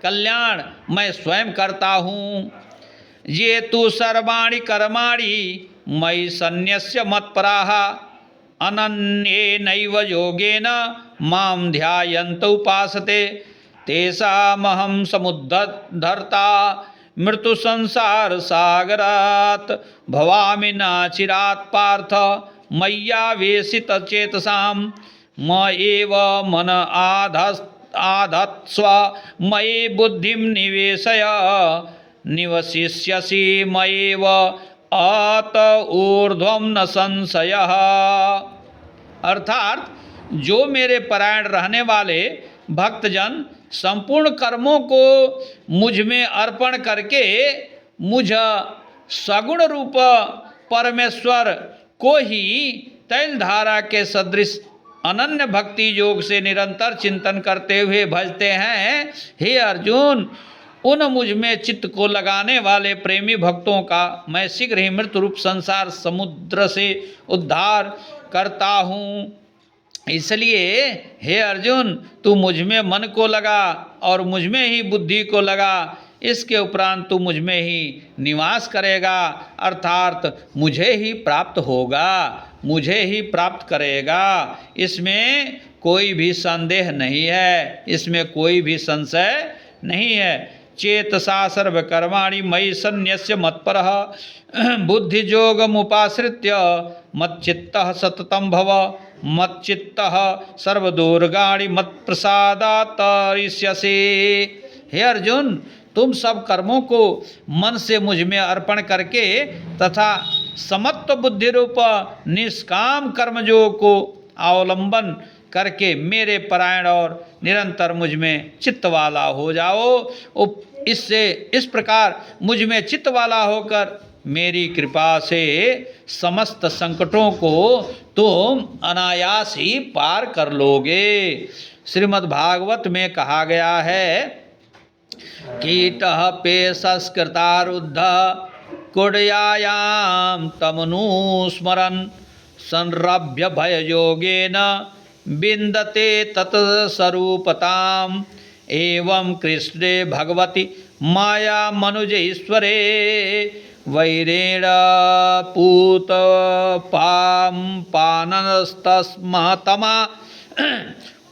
S1: कल्याण मैं स्वयं करता हूँ। ये तु सर्वाणि कर्माणि मयि सन्न्यस्य मत्पराः अनन्येनैव योगेन मां ध्यायन्त उपासते तेषामहं समुद्धर्ता मृत्यु संसार सागरात् भवामि नाचिरात् पार्थ मय्यावेशित चेतसां मयेव मन आधत्स्व मयि बुद्धिं निवेशय निवसिष्यसि मयेव अत ऊर्ध्वं न संशयः। अर्थात जो मेरे परायण रहने वाले भक्तजन संपूर्ण कर्मों को मुझ में अर्पण करके मुझ सगुण रूप परमेश्वर को ही तैल धारा के सदृश अनन्य भक्ति योग से निरंतर चिंतन करते हुए भजते हैं, हे अर्जुन, उन मुझ में चित्त को लगाने वाले प्रेमी भक्तों का मैं शीघ्र ही मृत्यु रूप संसार समुद्र से उद्धार करता हूँ। इसलिए हे अर्जुन, तू मुझ में मन को लगा और मुझ में ही बुद्धि को लगा, इसके उपरांत तू मुझ में ही निवास करेगा, अर्थात मुझे ही प्राप्त होगा, मुझे ही प्राप्त करेगा। इसमें कोई भी संदेह नहीं है, इसमें कोई भी संशय नहीं है। चेतसा सर्वकर्माणि मयि सन्न्यस्य मत्परः बुद्धियोगमुपाश्रित्य मच्चित्तः सततं भव मच्चित्तः सर्वदुर्गाणि मत्प्रसादात् तरिष्यसि। हे अर्जुन, तुम सब कर्मों को मन से मुझ में अर्पण करके तथा समत्व बुद्धि रूप निष्काम कर्मयोग को अवलंबन करके मेरे परायण और निरंतर मुझ में चित्त वाला हो जाओ। इससे इस प्रकार मुझ में चित्त वाला होकर मेरी कृपा से समस्त संकटों को तुम अनायास ही पार कर लोगे। श्रीमद् भागवत में कहा गया है, कीटः पे संस्कृतारुद्ध कुड्यायां तमनुस्मरन् संरभ्य भययोगेन विन्दते तत्स्वरूपताम्। एवं कृष्णे भगवति माया मनुजेश्वरे वैरेण पूत पानस्तस्मतमा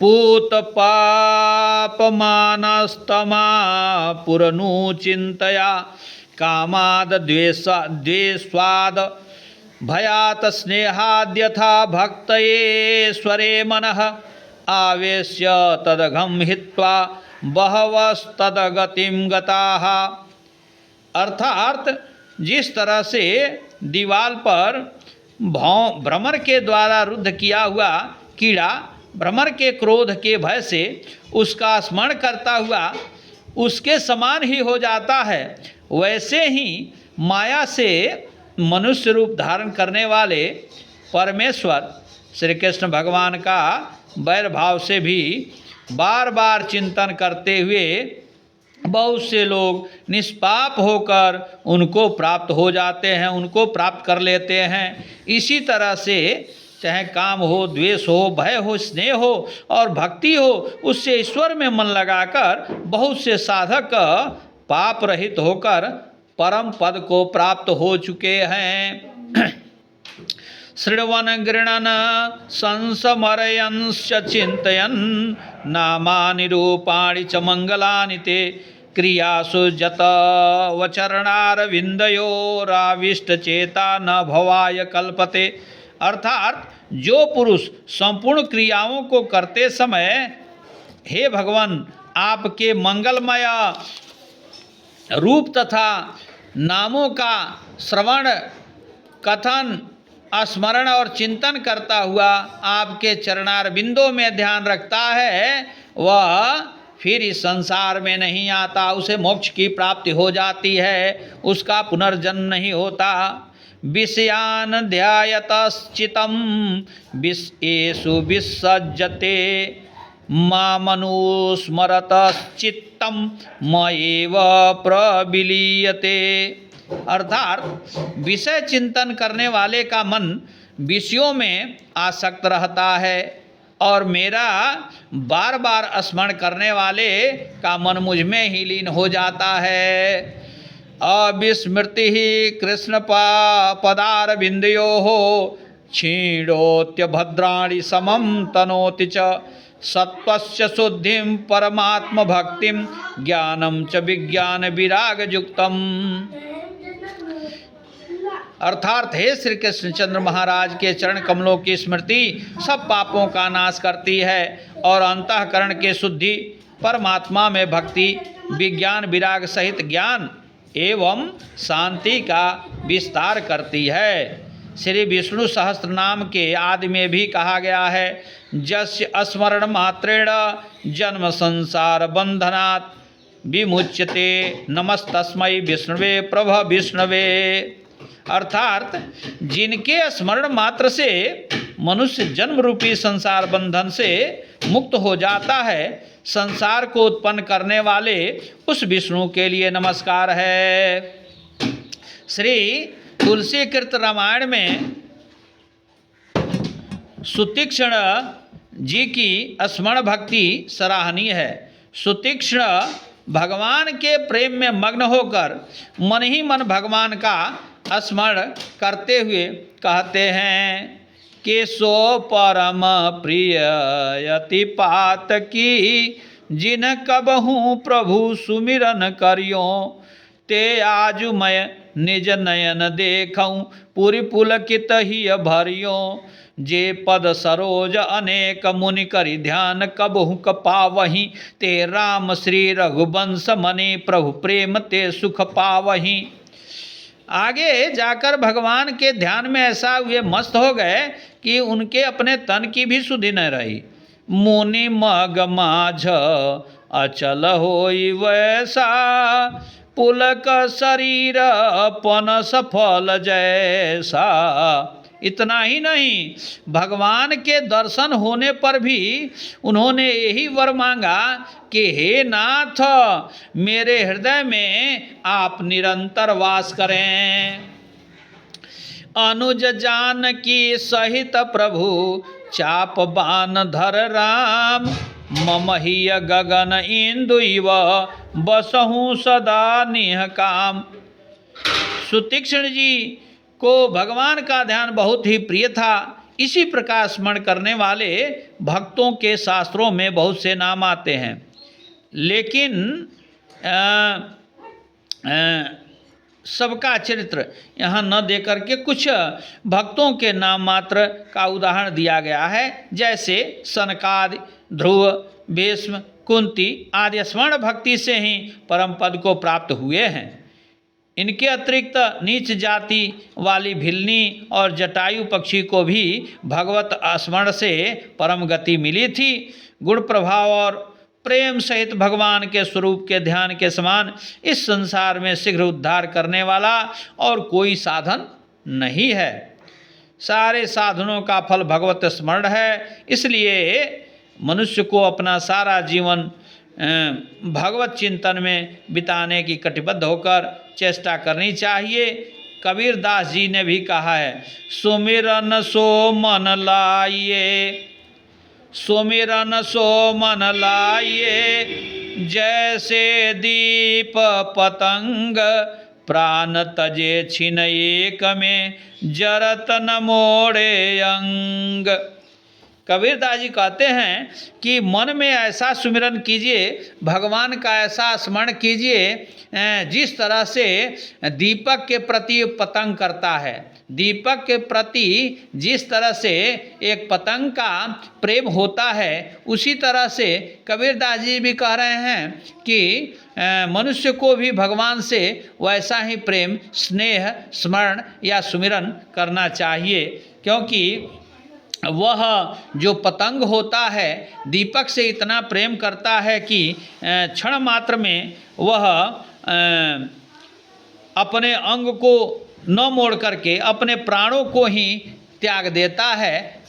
S1: पूत पापमानस्तमा पुरनुचिन्तया कामाद द्वेषाद भयात स्नेहाद्यथा भक्तयेश्वरे मनः आवेश्य तदघं हित्वा बहवस्तदगतिं गताः। अर्थात जिस तरह से दीवाल पर भ्रमर के द्वारा रुद्ध किया हुआ कीड़ा भ्रमर के क्रोध के भय से उसका स्मरण करता हुआ उसके समान ही हो जाता है, वैसे ही माया से मनुष्य रूप धारण करने वाले परमेश्वर श्री कृष्ण भगवान का वैर भाव से भी बार बार चिंतन करते हुए बहुत से लोग निष्पाप होकर उनको प्राप्त हो जाते हैं, उनको प्राप्त कर लेते हैं। इसी तरह से चाहे काम हो, द्वेष हो, भय हो, स्नेह हो और भक्ति हो, उससे ईश्वर में मन लगाकर बहुत से साधक पाप रहित होकर परम पद को प्राप्त हो चुके हैं। श्रवण गृणन संसमरयंश्च चिंतयन् नामानि रूपाणि च मंगलानि ते क्रियासु जत वचरणारविंदयोराविष्ट चेता न भवाय कल्पते। अर्थात जो पुरुष संपूर्ण क्रियाओं को करते समय हे भगवान आपके मंगलमय रूप तथा नामों का श्रवण कथन स्मरण और चिंतन करता हुआ आपके चरणार बिंदों में ध्यान रखता है, वह फिर इस संसार में नहीं आता, उसे मोक्ष की प्राप्ति हो जाती है, उसका पुनर्जन्म नहीं होता। विषयान ध्यायतश्चितं विषयेषु विसज्जते मामनुस्मरतश्चित्तं मयैव प्रविलीयते। अर्थात विषय चिंतन करने वाले का मन विषयों में आसक्त रहता है और मेरा बार बार स्मरण करने वाले का मन मुझ में ही लीन हो जाता है। अविस्मृति ही कृष्ण पदारविंदयोः क्षीणोत्य भद्राणि समं तनोति च सत्वस्य शुद्धिं परमात्म भक्तिं ज्ञानं च विज्ञान विरागयुक्तम्। अर्थात हे श्री कृष्णचंद्र महाराज के चरण कमलों की स्मृति सब पापों का नाश करती है और अंतःकरण के शुद्धि, परमात्मा में भक्ति, विज्ञान विराग सहित ज्ञान एवं शांति का विस्तार करती है। श्री विष्णु सहस्त्र नाम के आदि में भी कहा गया है, जस्य स्मरण मात्रेण जन्म संसार बंधनात् विमुच्यते नमस्तस्मै विष्णुवे प्रभ विष्णुवे। अर्थात जिनके स्मरण मात्र से मनुष्य जन्म रूपी संसार बंधन से मुक्त हो जाता है, संसार को उत्पन्न करने वाले उस विष्णु के लिए नमस्कार है। श्री तुलसी कृत रामायण में सुतीक्ष्ण जी की स्मरण भक्ति सराहनीय है। सुतीक्ष्ण भगवान के प्रेम में मग्न होकर मन ही मन भगवान का स्मरण करते हुए कहते हैं, केशो परम प्रिय यति पात की जिन कबहूँ प्रभु सुमिरन करियो ते आजु मैं निज नयन देखूँ पुरि पुलकित ही भरियो जे पद सरोज अनेक मुनि करि ध्यान कबहु पावहीं ते राम श्री रघुवंश मनि प्रभु प्रेम ते सुख पावहीं। आगे जाकर भगवान के ध्यान में ऐसा हुए मस्त हो गए कि उनके अपने तन की भी सुधि न रही। मुनि मग माझ अचल होई वैसा, पुलक शरीर पनस फल जैसा। इतना ही नहीं, भगवान के दर्शन होने पर भी उन्होंने यही वर मांगा कि हे नाथ, मेरे हृदय में आप निरंतर वास करें। अनुज जानकी सहित प्रभु चाप बान धर राम, ममहिय गगन इंदु इव बसहूँ सदा निह काम। सुतीक्ष्ण जी को भगवान का ध्यान बहुत ही प्रिय था। इसी प्रकार स्मरण करने वाले भक्तों के शास्त्रों में बहुत से नाम आते हैं, लेकिन सबका चरित्र यहाँ न देकर के कुछ भक्तों के नाम मात्र का उदाहरण दिया गया है, जैसे सनकादि, ध्रुव, भीष्म, कुंती आदि स्मरण भक्ति से ही परम पद को प्राप्त हुए हैं। इनके अतिरिक्त नीच जाति वाली भिलनी और जटायु पक्षी को भी भगवत स्मरण से परम गति मिली थी। गुण प्रभाव और प्रेम सहित भगवान के स्वरूप के ध्यान के समान इस संसार में शीघ्र उद्धार करने वाला और कोई साधन नहीं है। सारे साधनों का फल भगवत स्मरण है। इसलिए मनुष्य को अपना सारा जीवन भगवत चिंतन में बिताने की कटिबद्ध होकर चेष्टा करनी चाहिए। कबीर दास जी ने भी कहा है, सुमिरन सो मन लाइए, सुमिरन सो मन लाइए, जैसे दीप पतंग प्राण तजे छिन एक में, जरत न मोड़े अंग। कबीर दास जी कहते हैं कि मन में ऐसा सुमिरन कीजिए, भगवान का ऐसा स्मरण कीजिए जिस तरह से दीपक के प्रति पतंग करता है। दीपक के प्रति जिस तरह से एक पतंग का प्रेम होता है, उसी तरह से कबीर दास जी भी कह रहे हैं कि मनुष्य को भी भगवान से वैसा ही प्रेम, स्नेह, स्मरण या सुमिरन करना चाहिए, क्योंकि वह जो पतंग होता है दीपक से इतना प्रेम करता है कि क्षण मात्र में वह अपने अंग को न मोड़ करके अपने प्राणों को ही त्याग देता है।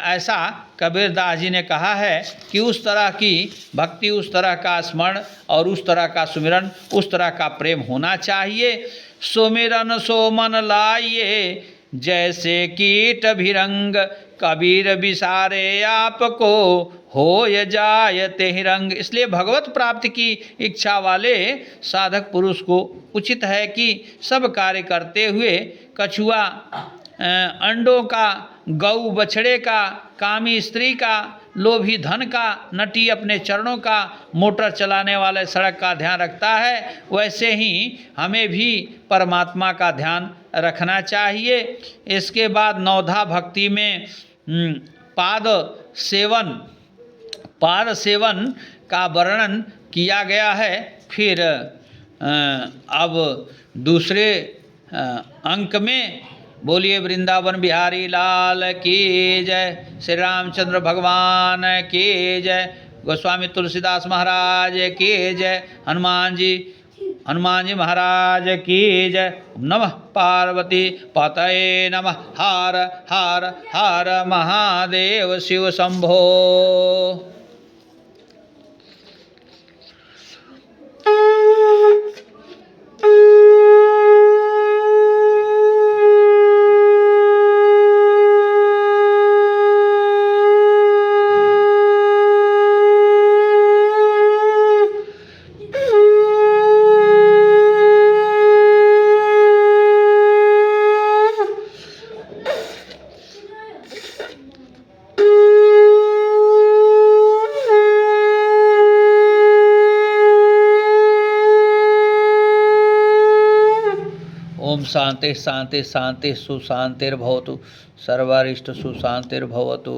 S1: ऐसा कबीर दास जी ने कहा है कि उस तरह की भक्ति, उस तरह का स्मरण और उस तरह का सुमिरन, उस तरह का प्रेम होना चाहिए। सुमिरन सो मन लाइए, जैसे कीट भिरंग, कबीर बिसारे आपको हो जायते ही रंग। इसलिए भगवत प्राप्ति की इच्छा वाले साधक पुरुष को उचित है कि सब कार्य करते हुए कछुआ, अंडों का, गऊ बछड़े का, कामी स्त्री का, लोभी धन का, नटी अपने चरणों का, मोटर चलाने वाले सड़क का ध्यान रखता है, वैसे ही हमें भी परमात्मा का ध्यान रखना चाहिए। इसके बाद नवधा भक्ति में पाद सेवन का वर्णन किया गया है। फिर अब दूसरे अंक में बोलिए वृंदावन बिहारी लाल की जय, श्री रामचंद्र भगवान की जय, गोस्वामी तुलसीदास महाराज की जय, हनुमान जी महाराज की जय। नमः पार्वती पतये नमः। हर हर हर महादेव शिव शंभो। ओम शांति शांति शांति सुशांतिर्भवतु, सर्वारिष्ट सुशांतिर्भवतु।